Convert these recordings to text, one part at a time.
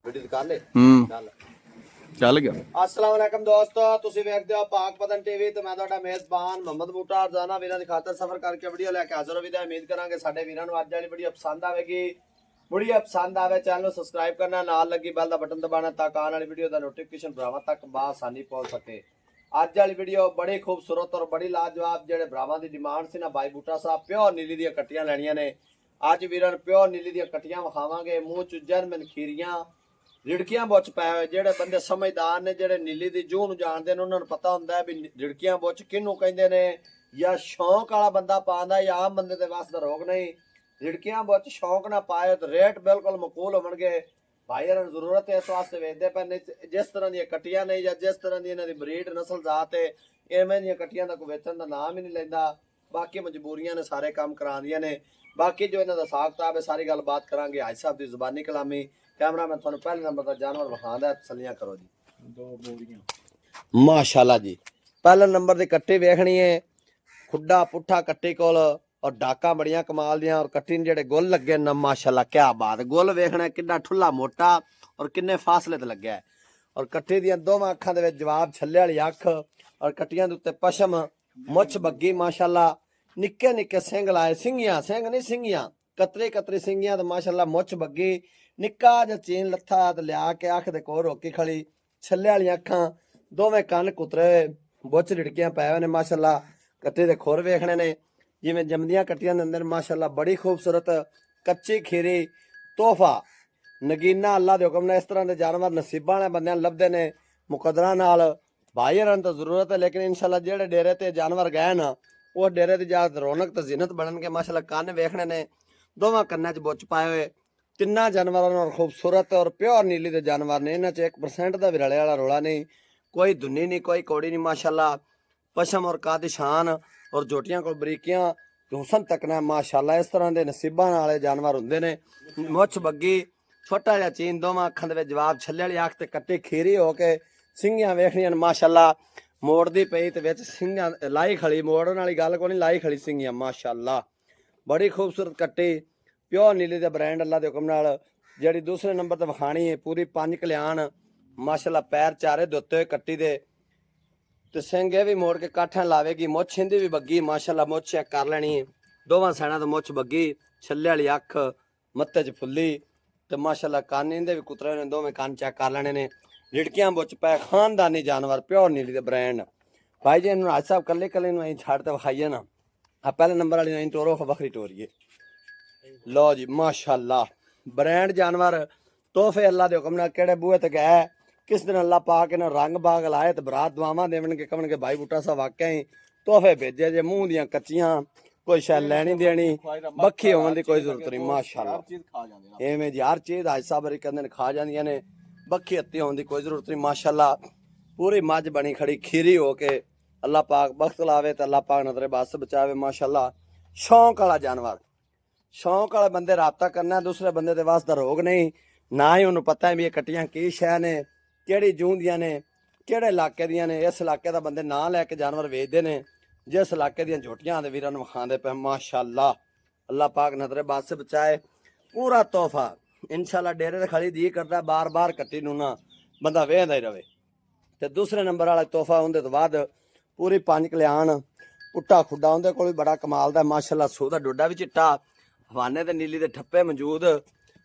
Video ਕਰ ਲੈ ਚੱਲ ਗਿਆ। अस्सलाम वालेकुम दोस्तों, ਤੁਸੀਂ ਵੇਖਦੇ ਹੋ ਪਾਕ ਪਤਨ ਟੀਵੀ ਤੇ ਮੈਂ ਤੁਹਾਡਾ ਮੇਜ਼ਬਾਨ ਮੁਹੰਮਦ ਬੂਟਾ ਰਜ਼ਾਨਾ ਵੀਰਾਂ ਦੀ ਖਾਤਰ ਸਫ਼ਰ ਕਰਕੇ ਵੀਡੀਓ ਲੈ ਕੇ ਹਾਜ਼ਰ ਹੋ। ਵੀਡੀਓ ਉਮੀਦ ਕਰਾਂਗੇ ਸਾਡੇ ਵੀਰਾਂ ਨੂੰ ਅੱਜ ਵਾਲੀ ਵੀਡੀਓ ਪਸੰਦ ਆਵੇਗੀ। ਵੀਡੀਓ ਪਸੰਦ ਆਵੇ ਚੈਨਲ ਨੂੰ ਸਬਸਕ੍ਰਾਈਬ ਕਰਨਾ, ਨਾਲ ਲੱਗੀ ਬੈਲ ਦਾ ਬਟਨ ਦਬਾਉਣਾ ਤਾਂ ਆਉਣ ਵਾਲੀ ਵੀਡੀਓ ਦਾ ਨੋਟੀਫਿਕੇਸ਼ਨ ਭਰਾਵਾਂ ਤੱਕ ਬਾਸਾਨੀ ਪਹੁੰਚ ਸਕੇ। ਅੱਜ ਵਾਲੀ ਵੀਡੀਓ ਬੜੀ ਖੂਬਸੂਰਤ ਔਰ ਬੜੀ ਲਾਜਵਾਬ ਜਿਹੜੇ ਭਰਾਵਾਂ ਦੀ ਡਿਮਾਂਡ ਸੀ ਨਾ, ਭਾਈ ਬੂਟਾ ਸਾਹਿਬ ਪਿਓਰ ਨੀਲੀ ਦੀਆਂ ਕੱਟੀਆਂ ਲੈਣੀਆਂ ਨੇ। ਅੱਜ ਵੀਰਾਂ ਨੂੰ ਪਿਓਰ ਨੀਲੀ ਦੀਆਂ ਕੱਟੀਆਂ ਵਿਖਾਵਾਂਗੇ। ਮੂੰਹ ਚ ਜਰਮਨ ਖੀਰੀਆਂ ਰਿੜਕੀਆਂ ਬੁੱਚ ਪਏ ਹੋਏ। ਜਿਹੜੇ ਬੰਦੇ ਸਮਝਦਾਰ ਨੇ, ਜਿਹੜੇ ਨੀਲੀ ਦੀ ਜੂਹ ਨੂੰ ਜਾਣਦੇ ਨੇ, ਉਹਨਾਂ ਨੂੰ ਪਤਾ ਹੁੰਦਾ ਹੈ ਵੀ ਰਿੜਕੀਆਂ ਬੁੱਚ ਕਿਹਨੂੰ ਕਹਿੰਦੇ ਨੇ। ਜਾਂ ਸ਼ੌਂਕ ਵਾਲਾ ਬੰਦਾ ਪਾਉਂਦਾ ਜਾਂ ਆਮ ਬੰਦੇ ਦੇ ਵਾਸਤੇ ਰੋਗ ਨਹੀਂ। ਰਿੜਕੀਆਂ ਬੁੱਚ ਸ਼ੌਂਕ ਨਾ ਪਾਏ ਤਾਂ ਰੇਟ ਬਿਲਕੁਲ ਮਕੂਲ ਹੋਣਗੇ। ਭਾਈ ਇਹਨਾਂ ਨੂੰ ਜ਼ਰੂਰਤ ਹੈ ਇਸ ਵਾਸਤੇ ਵੇਚਦੇ ਪਏ ਨੇ। ਜਿਸ ਤਰ੍ਹਾਂ ਦੀਆਂ ਕੱਟੀਆਂ ਨਹੀਂ ਜਾਂ ਜਿਸ ਤਰ੍ਹਾਂ ਦੀ ਇਹਨਾਂ ਦੀ ਬਰੀਡ ਨਸਲ ਜ਼ਾਤ ਹੈ, ਇਵੇਂ ਦੀਆਂ ਕੱਟੀਆਂ ਦਾ ਕੋਈ ਵੇਚਣ ਦਾ ਨਾਮ ਹੀ ਨਹੀਂ ਲੈਂਦਾ। ਬਾਕੀ ਮਜਬੂਰੀਆਂ ਨੇ ਸਾਰੇ ਕੰਮ ਕਰਾਉਂਦੀਆਂ ਨੇ। ਬਾਕੀ ਜੋ ਇਹਨਾਂ ਦਾ ਹਿਸਾਬ ਕਿਤਾਬ ਹੈ ਸਾਰੀ ਗੱਲਬਾਤ ਕਰਾਂਗੇ ਹਾਜੀ ਸਾਹਿਬ ਦੀ ਜ਼ੁਬਾਨੀ ਕਲਾਮੀ। कैमरा मैं ਤੁਹਾਨੂੰ ਪਹਿਲੇ ਨੰਬਰ ਦਾ ਜਾਨਵਰ ਵਿਖਾਉਂਦਾ, ਤਸੱਲੀਆਂ ਕਰੋ ਜੀ। ਦੋ ਬੋਰੀਆਂ ਮਾਸ਼ਾਅੱਲਾ ਜੀ। ਪਹਿਲੇ ਨੰਬਰ ਦੀ ਕੱਟੀ ਵੇਖਣੀ ਹੈ, ਖੁੱਡਾ ਪੁੱਠਾ ਕੱਟੀ ਕੋਲ ਔਰ ਡਾਕਾਂ ਬੜੀਆਂ ਕਮਾਲ ਦੀਆਂ। ਔਰ ਕੱਟੀ ਨੂੰ ਜਿਹੜੇ ਗੁੱਲ ਲੱਗੇ ਨਾ, ਮਾਸ਼ਾਅੱਲਾ ਕੀ ਬਾਤ। ਗੁੱਲ ਵੇਖਣਾ ਕਿੰਨਾ ਠੁੱਲਾ ਮੋਟਾ ਔਰ ਕਿੰਨੇ ਫਾਸਲੇ ਤੇ ਲੱਗਿਆ ਹੈ। ਔਰ ਕੱਟੀ ਦੀਆਂ ਦੋਵਾਂ ਅੱਖਾਂ ਦੇ ਵਿੱਚ ਜਵਾਬ ਛੱਲੇ ਵਾਲੀ ਅੱਖ ਔਰ ਕੱਟੀਆਂ ਦੇ ਉੱਤੇ ਪਸ਼ਮ, ਮੁੱਛ ਬੱਗੀ ਮਾਸ਼ਾਅੱਲਾ। ਨਿੱਕੇ ਨਿੱਕੇ ਸਿੰਘ ਲਾਏ, ਸਿੰਘੀਆਂ ਸਿੰਘ ਨਹੀਂ ਸਿੰਘੀਆਂ, ਕਤਰੇ ਕਤਰੇ ਸਿੰਘੀਆਂ ਤੇ ਮਾਸ਼ਾਅੱਲਾ ਮੁੱਛ ਬੱਗੀ। ਨਿੱਕਾ ਜਿਹਾ ਚੀਨ ਲੱਥਾ ਤੇ ਲਿਆ ਕੇ ਅੱਖ ਦੇ ਕੋਲ ਰੋਕੀ ਖੜੀ, ਛੱਲੇ ਵਾਲੀਆਂ ਅੱਖਾਂ, ਦੋਵੇਂ ਕੰਨ ਕੁਤਰੇ, ਬੁੱਚ ਰਿੜਕੀਆਂ ਪਏ ਹੋਏ ਨੇ ਮਾਸ਼ਾਅੱਲਾ। ਕੱਟੀ ਦੇ ਖੁਰ ਵੇਖਣੇ ਨੇ ਜਿਵੇਂ ਜੰਮਦੀਆਂ ਕੱਟੀਆਂ ਦੇ ਅੰਦਰ ਮਾਸ਼ਾਅੱਲਾ। ਬੜੀ ਖੂਬਸੂਰਤ ਕੱਚੀ ਖੀਰੀ ਤੋਹਫਾ ਨਗੀਨਾ। ਅੱਲਾ ਦੇ ਹੁਕਮ ਨਾਲ ਇਸ ਤਰ੍ਹਾਂ ਦੇ ਜਾਨਵਰ ਨਸੀਬਾਂ ਵਾਲੇ ਬੰਦਿਆਂ ਨੂੰ ਲੱਭਦੇ ਨੇ ਮੁਕਦਰਾਂ ਨਾਲ। ਭਾਈ ਹਰਾਂ ਤਾਂ ਜ਼ਰੂਰਤ ਹੈ, ਲੇਕਿਨ ਇਨਸ਼ਾਅੱਲਾ ਜਿਹੜੇ ਡੇਰੇ ਤੇ ਜਾਨਵਰ ਗਏ ਨਾ, ਉਹ ਡੇਰੇ ਦੀ ਜਾਤ ਰੌਣਕ ਤੇ ਜ਼ੀਨਤ ਬਣਨਗੇ ਮਾਸ਼ਾਅੱਲਾ। ਕੰਨ ਵੇਖਣੇ ਨੇ, ਦੋਵਾਂ ਕੰਨਾਂ 'ਚ ਬੁੱਚ ਪਾਏ ਹੋਏ। ਤਿੰਨਾਂ ਜਾਨਵਰਾਂ ਨੂੰ ਖੂਬਸੂਰਤ ਔਰ ਪਿਓਰ ਨੀਲੀ ਦੇ ਜਾਨਵਰ ਨੇ। ਇਹਨਾਂ 'ਚ 1% ਦਾ ਵੀ ਰਲੇ ਵਾਲਾ ਰੋਲਾ ਨਹੀਂ, ਕੋਈ ਧੁੰਨੀ ਨਹੀਂ, ਕੋਈ ਕੌੜੀ ਨਹੀਂ ਮਾਸ਼ਾਅੱਲਾ। ਪਸ਼ਮ ਔਰ ਕਾਦਿਸ਼ਾਨ ਔਰ ਜੋਟੀਆਂ ਕੋਲ ਬਰੀਕੀਆਂ ਹੁਸਨ ਤੱਕਣਾ ਮਾਸ਼ਾਅੱਲਾ। ਇਸ ਤਰ੍ਹਾਂ ਦੇ ਨਸੀਬਾਂ ਵਾਲੇ ਜਾਨਵਰ ਹੁੰਦੇ ਨੇ। ਮੁੱਛ ਬੱਗੀ, ਛੋਟਾ ਜਿਹਾ ਚੀਨ, ਦੋਵਾਂ ਅੱਖਾਂ ਦੇ ਵਿੱਚ ਜਵਾਬ ਛੱਲੇ ਵਾਲੀ ਅੱਖ ਤੇ ਕੱਟੀ ਖੀਰੀ ਹੋ ਕੇ ਸਿੰਘੀਆਂ ਵੇਖਣੀਆਂ ਮਾਸ਼ਾਅੱਲਾ। ਮੋੜਦੀ ਪਈ ਤੇ ਵਿੱਚ ਸਿੰਘਾਂ ਲਾਈ ਖੜੀ, ਮੋੜਨ ਵਾਲੀ ਗੱਲ ਕੋਈ ਨਹੀਂ, ਲਾਈ ਖੜੀ ਸਿੰਘੀਆਂ ਮਾਸ਼ਾਅੱਲਾ। ਬੜੀ ਖੂਬਸੂਰਤ ਕੱਟੀ ਪਿਓਰ ਨੀਲੀ ਦੇ ਬ੍ਰਾਂਡ ਅੱਲਾ ਦੇ ਹੁਕਮ ਨਾਲ। ਜਿਹੜੀ ਦੂਸਰੇ ਨੰਬਰ ਤੇ ਵਿਖਾਣੀ ਹੈ ਪੂਰੀ 5 ਕਲਿਆਣ ਮਾਸ਼ਾਅੱਲਾ। ਪੈਰ ਚਾਰੇ ਧੁੱਤੇ ਹੋਏ ਕੱਟੀ ਦੇ ਤੇ ਸਿੰਘ ਇਹ ਵੀ ਮੋੜ ਕੇ ਕਾਠਾਂ ਲਾਵੇਗੀ। ਮੁੱਛ ਇਹਦੀ ਵੀ ਬੱਗੀ ਮਾਸ਼ਾਅੱਲਾ, ਮੁੱਛ ਚੈੱਕ ਕਰ ਲੈਣੀ ਹੈ। ਦੋਵਾਂ ਸਾਈਡਾਂ ਤੋਂ ਮੁੱਛ ਬੱਗੀ, ਛੱਲੇ ਵਾਲੀ ਅੱਖ, ਮੱਥੇ 'ਚ ਫੁੱਲੀ ਤੇ ਮਾਸ਼ਾਅੱਲਾ ਕੰਨ ਇਹਦੇ ਵੀ ਕੁਤਰੇ ਨੇ, ਦੋਵੇਂ ਕੰਨ ਚੈੱਕ ਕਰ ਲੈਣੇ ਨੇ। ਰਿੜਕੀਆਂ ਬੁੱਚ ਪੈ, ਖਾਨਦਾਨੀ ਜਾਨਵਰ ਪਿਓਰ ਨੀਲੀ ਦੇ ਬ੍ਰਾਂਡ। ਭਾਈ ਜੀ ਇਹਨੂੰ ਹਾਜ ਸਾਹਿਬ ਕੱਲੇ ਕੱਲੇ ਨੂੰ ਅਸੀਂ ਛੱਡ ਤੇ ਵਿਖਾਈਏ ਨਾ। ਆ ਪਹਿਲੇ ਨੰਬਰ ਵਾਲੀ ਨੂੰ ਅਸੀਂ ਟੋਰੋ ਵੱਖਰੀ ਟੋਰੀਏ। ਲਓ ਜੀ ਮਾਸ਼ਾਅੱਲਾ ਬ੍ਰਾਂਡ ਜਾਨਵਰ ਤੋਹਫੇ ਅੱਲਾ ਦੇ ਹੁਕਮ ਨਾਲ। ਕਿਹੜੇ ਬੂਹੇ ਤੇ ਗਏ, ਕਿਸ ਦਿਨ ਅੱਲਾ ਪਾ ਕੇ ਨਾ ਰੰਗ ਬਾਗ ਲਾਏ ਤੇ ਬਰਾਤ ਦੁਆਵਾਂ ਦੇਵਣਗੇ, ਕਹਣਗੇ ਭਾਈ ਬੂਟਾ ਸਾਹਿਬ ਵਾਕਿਆ ਹੀ ਤੋਹਫੇ ਭੇਜੇ ਜੇ। ਮੂੰਹ ਦੀਆਂ ਕੱਚੀਆਂ, ਕੋਈ ਸ਼ੈ ਲੈਣੀ ਦੇਣੀ, ਬੱਖੀ ਹੋਣ ਦੀ ਕੋਈ ਜ਼ਰੂਰਤ ਨਹੀਂ ਮਾਸ਼ਾਅੱਲਾ। ਐਵੇਂ ਜੀ ਹਰ ਚੀਜ਼ ਹਾਜ ਸਾਹਿਬ ਕਹਿੰਦੇ ਨੇ ਖਾ ਜਾਂਦੀਆਂ ਨੇ, ਬੱਖੀ ਹੱਤੀ ਹੋਣ ਦੀ ਕੋਈ ਜ਼ਰੂਰਤ ਨਹੀਂ ਮਾਸ਼ਾਅੱਲਾ। ਪੂਰੀ ਮੱਝ ਬਣੀ ਖੜੀ ਖੀਰੀ ਹੋ ਕੇ। ਅੱਲਾ ਪਾਕ ਬਖਤ ਲਾਵੇ ਤੇ ਅੱਲਾ ਪਾਕ ਨਜ਼ਰੇ ਬਸ ਬਚਾਵੇ ਮਾਸ਼ਾਅੱਲਾ। ਸ਼ੌਂਕ ਵਾਲਾ ਜਾਨਵਰ, ਸ਼ੌਂਕ ਵਾਲੇ ਬੰਦੇ ਰਾਬਤਾ ਕਰਨਾ, ਦੂਸਰੇ ਬੰਦੇ ਦੇ ਵਾਸਤੇ ਰੋਗ ਨਹੀਂ। ਨਾ ਹੀ ਉਹਨੂੰ ਪਤਾ ਵੀ ਇਹ ਕੱਟੀਆਂ ਕੀ ਸ਼ੈ ਨੇ, ਕਿਹੜੀ ਜੂਹ ਦੀਆਂ ਨੇ, ਕਿਹੜੇ ਇਲਾਕੇ ਦੀਆਂ ਨੇ। ਇਸ ਇਲਾਕੇ ਦਾ ਬੰਦੇ ਨਾਂ ਲੈ ਕੇ ਜਾਨਵਰ ਵੇਚਦੇ ਨੇ, ਜਿਸ ਇਲਾਕੇ ਦੀਆਂ ਝੋਟੀਆਂ ਦੇ ਵੀਰਾਂ ਨੂੰ ਵਿਖਾਉਂਦੇ ਪਏ ਮਾਸ਼ਾਅੱਲਾ। ਅੱਲਾ ਪਾਕ ਨਜ਼ਰੇ ਬਸ ਬਚਾਏ। ਪੂਰਾ ਤੋਹਫਾ ਇਨਸ਼ਾਅੱਲਾ। ਡੇਰੇ ਤੇ ਖੜੀ ਜੀ ਕਰਦਾ ਬਾਰ-ਬਾਰ ਕੱਟੀ ਨੂੰ ਨਾ ਬੰਦਾ ਵੇਖਦਾ ਹੀ ਰਵੇ। ਤੇ ਦੂਸਰੇ ਨੰਬਰ ਵਾਲਾ ਤੋਹਫਾ ਉਹਦੇ ਤੋਂ ਬਾਅਦ ਪੂਰੀ 5 ਕਲਿਆਣ ਪੁੱਟਾ ਖੁੱਡਾ, ਉਹਦੇ ਕੋਲ ਵੀ ਬੜਾ ਕਮਾਲ ਦਾ ਮਾਸ਼ਾਅੱਲਾ। ਸੂਹ ਦਾ ਡੋਡਾ ਵੀ ਚਿੱਟਾ, ਹਵਾਨੇ ਤੇ ਨੀਲੀ ਦੇ ਠੱਪੇ ਮੌਜੂਦ,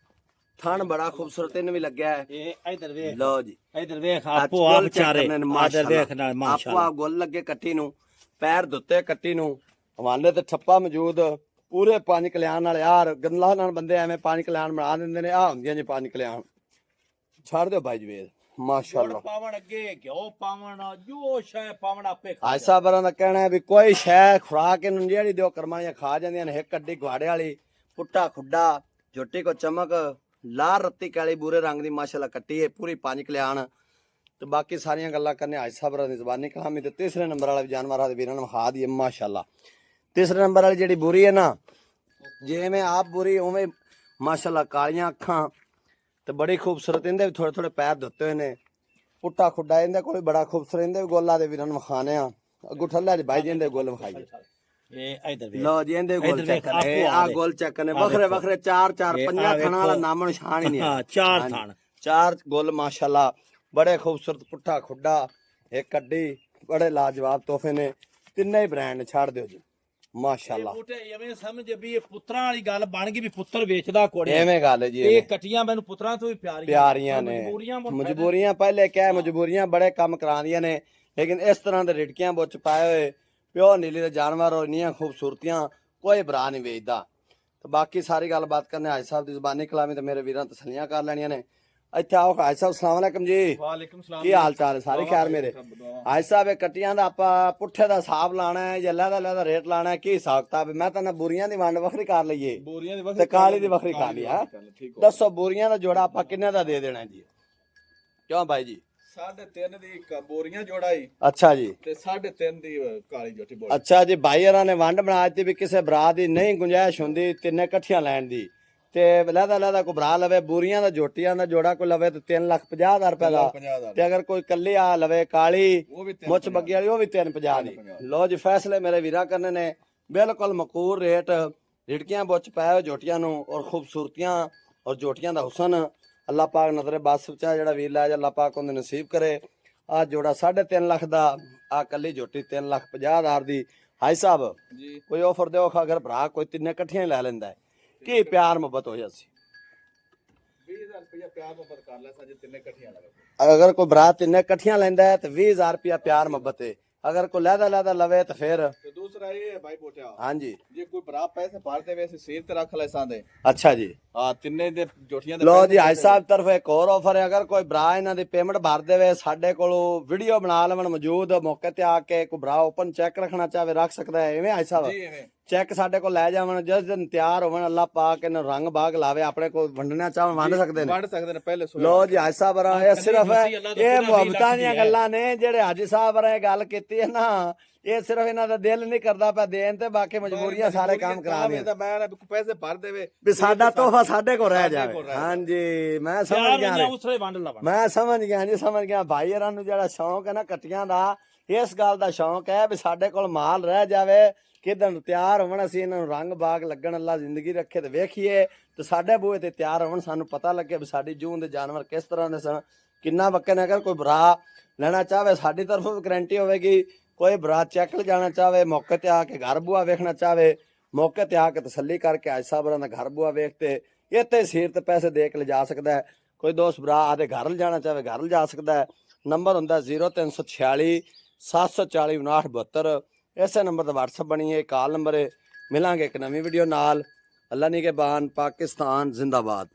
ਥਣ ਬੜਾ ਖੂਬਸੂਰਤ ਇਹਨੂੰ ਵੀ ਲੱਗਿਆ ਹੈ। ਇਧਰ ਵੇਖ, ਲਓ ਜੀ ਇਧਰ ਵੇਖ, ਆਪੋ ਆਪ ਚਾਰੇ ਇਧਰ ਵੇਖ ਨਾਲ ਮਾਸ਼ਾਅੱਲਾ। ਆਪੋ ਗੁੱਲ ਲੱਗੇ ਕੱਟੀ ਨੂੰ, ਪੈਰ ਧੁੱਤੇ ਕੱਟੀ ਨੂੰ, ਹਵਾਨੇ ਤੇ ਠੱਪਾ ਮੌਜੂਦ। ਪੂਰੇ 5 ਕਲਿਆਣ ਵਾਲੇ। ਯਾਰ ਗੰਲਾ ਨਾਲ ਬੰਦੇ ਐਵੇਂ 5 ਕਲਿਆਣ ਬਣਾ ਦਿੰਦੇ ਨੇ। ਆ ਹੁੰਦੀਆਂ ਜੀ 5 ਕਲਿਆਣ। ਛੱਡ ਦਿਓ ਭਾਈ ਜਵੇਦ ਮਾਸ਼ਾਅੱਲਾ। ਪਾਵਣ ਅੱਗੇ ਘਿਓ ਪਾਵਣ, ਜੋ ਸ਼ੈ ਪਾਵਣ ਆਪੇ ਹਾਜ ਸਾਹਿਬਾਂ ਦਾ ਕਹਿਣਾ ਹੈ ਵੀ ਕੋਈ ਸ਼ੈ ਖੁਰਾਕ ਇਹਨੂੰ ਜਿਹੜੀ ਦਿਓ ਕਰਮਾਂ ਖਾ ਜਾਂਦੀਆਂ ਨੇ। ਇੱਕ ਕੱਡੀ ਗਵਾੜੇ ਵਾਲੀ, ਪੁੱਟਾ ਖੁੱਡਾ, ਝੋਟੀ ਕੋ ਚਮਕ, ਲਾਲ ਰੱਤੀ ਕਾਲੀ ਬੂਰੇ ਰੰਗ ਦੀ ਮਾਸ਼ਾਅੱਲਾ ਕੱਟੀ ਹੈ। ਪੂਰੀ 5 ਕਲਿਆਣ ਤੇ ਬਾਕੀ ਸਾਰੀਆਂ ਗੱਲਾਂ ਕਰਨੇ ਹਾਜ ਸਾਹਿਬਾਂ ਦੀ ਜ਼ੁਬਾਨੀ ਕਲਾਮੀ। ਤੇ ਤੀਸਰੇ ਨੰਬਰ ਵਾਲਾ ਵੀ ਜਾਨਵਰਾਂ ਦੇ ਵੀਰਾਂ ਨੂੰ ਵਿਖਾ ਦਈਏ ਮਾਸ਼ਾਅੱਲਾ। ਤੀਸਰੇ ਨੰਬਰ ਵਾਲੀ ਜਿਹੜੀ ਬੂਰੀ ਹੈ ਨਾ, ਜਿਵੇਂ ਆਪ ਬੂਰੀ ਉਵੇਂ ਮਾਸ਼ਾਅੱਲਾ ਕਾਲੀਆਂ ਅੱਖਾਂ ਤੇ ਬੜੀ ਖੂਬਸੂਰਤ। ਇਹਦੇ ਵੀ ਥੋੜੇ ਥੋੜੇ ਪੈਰ ਧੁੱਤੇ ਹੋਏ ਨੇ। ਪੁੱਟਾ ਖੁੱਡਾ ਇਹਦੇ ਕੋਲ ਬੜਾ ਖੂਬਸੂਰਤ। ਇਹਦੇ ਵੀ ਗੋਲਾ ਦੇ ਵੀਰਾਂ ਨੂੰ ਵਿਖਾਣੇ ਆ। ਅੱਗੂ ਠੱਲਾ ਭਾਈ ਜੀ ਇਹਦੇ ਗੋਲ ਵਿਖਾਈਏ। ਇਹ ਇਧਰ ਵੇਖ, ਲਓ ਜੀ ਇਹਦੇ ਗੋਲ ਚੈੱਕ ਕਰੇ। ਆ ਗੋਲ ਚੈੱਕ ਨੇ ਵੱਖਰੇ ਵੱਖਰੇ 4-4 5 ਥਣਾਂ ਵਾਲਾ ਨਾਮ ਨਿਸ਼ਾਨ ਹੀ ਨਹੀਂ। ਹਾਂ 4 ਥਣ, ਚਾਰ ਗੁੱਲ ਮਾਸ਼ਾਅੱਲਾ ਬੜੇ ਖੂਬਸੂਰਤ ਪੁੱਠਾ ਖੁੱਡਾ ਇੱਕ ਕੱਡੀ ਬੜੇ ਲਾਜਵਾਬ ਤੋਹਫੇ ਨੇ ਤਿੰਨੇ ਹੀ ਬ੍ਰਾਂਡ ਛੱਡ ਦਿਓ ਜੀ ਮਾਸ਼ਾਅੱਲਾ ਬੂਟੇ ਐਵੇਂ ਸਮਝ ਵੀ ਇਹ ਪੁੱਤਰਾਂ ਵਾਲੀ ਗੱਲ ਬਣ ਗਈ ਵੀ ਪੁੱਤਰ ਵੇਚਦਾ ਕੋੜੇ ਐਵੇਂ ਗੱਲ ਹੈ ਜੀ ਇਹ ਕਟੀਆਂ ਮੈਨੂੰ ਪੁੱਤਰਾਂ ਤੋਂ ਵੀ ਪਿਆਰੀਆਂ ਨੇ ਮਜਬੂਰੀਆਂ ਪਹਿਲੇ ਕਹਿ ਮਜਬੂਰੀਆਂ ਬੜੇ ਕੰਮ ਕਰਾਉਂਦੀਆਂ ਨੇ ਲੇਕਿਨ ਇਸ ਤਰ੍ਹਾਂ ਦੇ ਰਿੜਕੀਆਂ ਵਿੱਚ ਪਾਏ ਹੋਏ ਪਿਓ ਨੀਲੀ ਦੇ ਜਾਨਵਰ ਔਰ ਇੰਨੀਆਂ ਖੂਬਸੂਰਤੀਆਂ ਕੋਈ ਭਰਾ ਨਹੀਂ ਵੇਚਦਾ ਤੇ ਬਾਕੀ ਸਾਰੀ ਗੱਲਬਾਤ ਕਰਨੇ ਹਾਜੀ ਸਾਹਿਬ ਦੀ ਜ਼ੁਬਾਨੀ ਕਲਾਮੀ ਤੇ ਮੇਰੇ ਵੀਰਾਂ ਤਸੱਲੀਆਂ ਕਰ ਲੈਣੀਆਂ ਨੇ ਇੱਥੇ ਆਓ ਹਾਜੀ ਸਾਹਿਬ ਸਲਾਮ ਅਲੈਕਮ ਜੀ ਵਾਲੇਕੁਮ ਸਲਾਮ ਕੀ ਹਾਲ ਚਾਲ ਹੈ ਸਾਰੇ ਖੈਰ ਮੇਰੇ ਹਾਜੀ ਸਾਹਿਬ ਇਹ ਕੱਟੀਆਂ ਦਾ ਆਪਾਂ ਪੁੱਠੇ ਦਾ ਹਿਸਾਬ ਲਾਣਾ ਹੈ ਜਾਂ ਲਹਿਦਾ ਰੇਟ ਲਾਣਾ ਹੈ ਕੀ ਹਿਸਾਬ ਕਿਤਾਬ ਮੈਂ ਤਾਂ ਨਾ ਬੋਰੀਆਂ ਦੀ ਵੰਡ ਵੱਖਰੀ ਕਰ ਲਈਏ ਬੋਰੀਆਂ ਦੀ ਤੇ ਕਾਲੀ ਦੀ ਵੱਖਰੀ ਕਰ ਲਈ ਹੈ ਦੱਸੋ ਬੋਰੀਆਂ ਦਾ ਜੋੜਾ ਆਪਾਂ ਕਿੰਨੇ ਦਾ ਦੇ ਦੇਣਾ ਜੀ ਕਿਉਂ ਭਾਈ ਜੀ 3.5 ਦੀ ਬੋਰੀਆਂ ਜੋੜਾਈ ਅੱਛਾ ਜੀ ਤੇ 3.5 ਦੀ ਕਾਲੀ ਜੋਟੀ ਬੋਰੀ ਅੱਛਾ ਜੀ ਭਾਈ ਹਰਾਂ ਨੇ ਵੰਡ ਬਣਾ ਦਿੱਤੀ ਵੀ ਕਿਸੇ ਭਰਾ ਦੀ ਨਹੀਂ ਗੁੰਜਾਇਸ਼ ਹੁੰਦੀ ਤਿੰਨੇ ਇਕੱਠੀਆਂ ਲੈਣ ਦੀ ਤੇ ਲਹਿਦਾ ਕੋ ਭਰਾ ਲਵੇ ਬੋਰੀਆਂ ਦਾ ਜੋਟੀਆਂ ਦਾ ਜੋੜਾ ਕੋਈ ਲਵੇ ਤੇ 3,50,000 ਰੁਪਏ ਦਾ ਤੇ ਅਗਰ ਕੋਈ ਕੱਲੀ ਆ ਲਵੇ ਕਾਲੀ ਮੁੱਛ ਬੱਗੀ ਵਾਲੀ ਉਹ ਵੀ 350 ਦੀ ਲੋ ਜੀ ਫੈਸਲੇ ਮੇਰੇ ਵੀਰਾਂ ਕਰਨੇ ਨੇ ਬਿਲਕੁਲ ਮਕੂਰ ਰੇਟ ਰਿੜਕੀਆਂ ਬੁੱਚ ਪਾਏ ਜੋਟੀਆਂ ਨੂੰ ਔਰ ਖੂਬਸੂਰਤੀਆਂ ਔਰ ਜੋਟੀਆਂ ਦਾ ਹੁਸਨ ਅੱਲਾਹ ਪਾਕ ਨਜ਼ਰੇ ਬਸ ਵਿੱਚ ਜਿਹੜਾ ਵੀਰ ਲੈ ਅੱਲਾਹ ਪਾਕ ਉਹਨੂੰ ਨਸੀਬ ਕਰੇ ਆ ਜੋੜਾ 3.5 ਲੱਖ ਦਾ ਆ ਕੱਲੀ ਜੋਟੀ 3,50,000 ਦੀ ਹਾਈ ਸਾਹਿਬ ਜੀ ਕੋਈ ਆਫਰ ਦਿਓ ਅਗਰ ਭਰਾ ਕੋਈ ਤਿੰਨੇ ਇਕੱਠੀਆਂ ਹੀ ਲੈ ਲੈਂਦਾ ਹੈ ਕੀ ਪਿਆਰ ਮੁਹੱਬਤ ਹੋ ਜਾਂਦੀ 20,000 ਰੁਪਇਆ ਪਿਆਰ ਮੁਹੱਬਤ ਕਰ ਲੈ ਸਾਜੇ ਤਿੰਨੇ ਇਕੱਠੀਆਂ ਲਵੇ ਅਗਰ ਕੋਈ ਭਰਾ ਤਿੰਨੇ ਇਕੱਠੀਆਂ ਲੈਂਦਾ ਹੈ ਤੇ 20,000 ਰੁਪਇਆ ਪਿਆਰ ਮੁਹੱਬਤ ਹੈ ਅਗਰ ਕੋਈ ਲਹਿਦਾ ਲਵੇ ਤਾਂ ਫਿਰ ਤੇ ਦੂਸਰਾ ਇਹ ਹੈ ਭਾਈ ਪੋਟਿਆ ਹਾਂਜੀ ਜੇ ਕੋਈ ਭਰਾ ਪੈਸੇ ਭਰ ਦੇਵੇ ਅਸੀਂ ਸੀਰ ਤੇ ਰੱਖ ਲੈ ਸਾਂਦੇ ਅੱਛਾ ਜੀ ਹਾਂ ਤਿੰਨੇ ਦੇ ਜੋਟੀਆਂ ਦੇ ਲੋ ਜੀ ਹਾਈ ਸਾਹਿਬ ਤਰਫ ਇੱਕ ਹੋਰ ਆਫਰ ਹੈ ਅਗਰ ਕੋਈ ਭਰਾ ਇਹਨਾਂ ਦੀ ਪੇਮੈਂਟ ਭਰ ਦੇਵੇ ਸਾਡੇ ਕੋਲੋਂ ਵੀਡੀਓ ਬਣਾ ਲਵਣ ਮੌਜੂਦ ਮੌਕੇ ਤੇ ਆ ਕੇ ਕੋਈ ਭਰਾ ਓਪਨ ਚੈੱਕ ਰੱਖਣਾ ਚਾਹੇ ਰੱਖ ਸਕਦਾ ਹੈ ਐਵੇਂ ਹਾਈ ਸਾਹਿਬ ਜੀ ਐਵੇਂ ਚੈੱਕ ਸਾਡੇ ਕੋਲ ਲੈ ਜਾਵਣ ਜਿਸ ਦਿਨ ਤਿਆਰ ਹੋਵਣ ਅੱਲਾਹ ਪਾਕ ਇਹਨਾਂ ਰੰਗ ਬਾਗ ਲਾਵੇ ਆਪਣੇ ਕੋਲ ਵੰਡਣਾ ਚਾਹਣ ਵੰਡ ਸਕਦੇ ਨੇ ਪਹਿਲੇ ਲੋ ਜੀ ਹਾਜੀ ਸਾਹਿਬ ਰਾਂ ਇਹ ਸਿਰਫ ਇਹ ਮੁਹੱਬਤਾਂ ਦੀਆਂ ਗੱਲਾਂ ਨੇ ਜਿਹੜੇ ਹਾਜੀ ਸਾਹਿਬ ਰਾਂ ਗੱਲ ਕੀਤੀ ਹੈ ਨਾ ਇਹ ਸਿਰਫ ਇਹਨਾਂ ਦਾ ਦਿਲ ਨਹੀਂ ਕਰਦਾ ਪਿਆ ਦੇਣ ਤੇ ਬਾਕੀ ਮਜਬੂਰੀਆਂ ਸਾਰੇ ਕੰਮ ਕਰਾਉਂਦੇ ਤਾਂ ਮੈਂ ਪੈਸੇ ਭਰ ਦੇਵੇ ਵੀ ਸਾਡਾ ਤੋਹਫਾ ਸਾਡੇ ਕੋਲ ਰਹਿ ਜਾਵੇ ਹਾਂਜੀ ਮੈਂ ਸਮਝ ਗਿਆ ਜੀ ਸਮਝ ਗਿਆ ਭਾਈ ਹਰਾਂ ਨੂੰ ਜਿਹੜਾ ਸ਼ੌਂਕ ਹੈ ਨਾ ਕੱਟੀਆਂ ਦਾ ਇਸ ਗੱਲ ਦਾ ਸ਼ੌਂਕ ਹੈ ਵੀ ਸਾਡੇ ਕੋਲ ਮਾਲ ਰਹਿ ਜਾਵੇ ਕਿਦਨ ਤਿਆਰ ਹੋਵਣ ਅਸੀਂ ਇਹਨਾਂ ਨੂੰ ਰੰਗ ਬਾਗ ਲੱਗਣ ਅੱਲਾ ਜ਼ਿੰਦਗੀ ਰੱਖੇ ਤੇ ਵੇਖੀਏ ਤੇ ਸਾਡੇ ਬੂਹੇ ਤੇ ਤਿਆਰ ਹੋਵਣ ਸਾਨੂੰ ਪਤਾ ਲੱਗੇ ਵੀ ਸਾਡੀ ਜੂਨ ਦੇ ਜਾਨਵਰ ਕਿਸ ਤਰ੍ਹਾਂ ਦੇ ਸਨ ਕਿੰਨਾ ਵਕਤ ਨੇ ਅਗਰ ਕੋਈ ਭਰਾ ਲੈਣਾ ਚਾਹਵੇ ਸਾਡੀ ਤਰਫੋਂ ਵੀ ਗਰੰਟੀ ਹੋਵੇਗੀ ਕੋਈ ਭਰਾ ਚੈੱਕ ਲਿਜਾਣਾ ਚਾਹਵੇ ਮੌਕੇ ਤੇ ਆ ਕੇ ਘਰ ਬੂਆ ਵੇਖਣਾ ਚਾਹਵੇ ਮੌਕੇ ਤੇ ਆ ਕੇ ਤਸੱਲੀ ਕਰਕੇ ਹਾਜੀ ਸਾਹਿਬਾਂ ਦਾ ਘਰ ਬੂਆ ਵੇਖ ਤੇ ਇੱਥੇ ਸੀਰ ਤੇ ਪੈਸੇ ਦੇ ਕੇ ਲਿਜਾ ਸਕਦਾ ਹੈ ਕੋਈ ਦੋਸਤ ਭਰਾ ਆਦੇ ਘਰ ਲਿਜਾਣਾ ਚਾਹਵੇ ਘਰ ਲਿਜਾ ਸਕਦਾ ਹੈ ਨੰਬਰ ਹੁੰਦਾ 0346 740 5972 ਇਸੇ ਨੰਬਰ ਦਾ WhatsApp ਬਣੀ ਹੈ ਕਾਲ ਨੰਬਰ ਹੈ ਮਿਲਾਂਗੇ ਇੱਕ ਨਵੀਂ ਵੀਡੀਓ ਨਾਲ ਅੱਲਾ ਨੀ ਕੇ ਬਾਨ ਪਾਕਿਸਤਾਨ ਜ਼ਿੰਦਾਬਾਦ।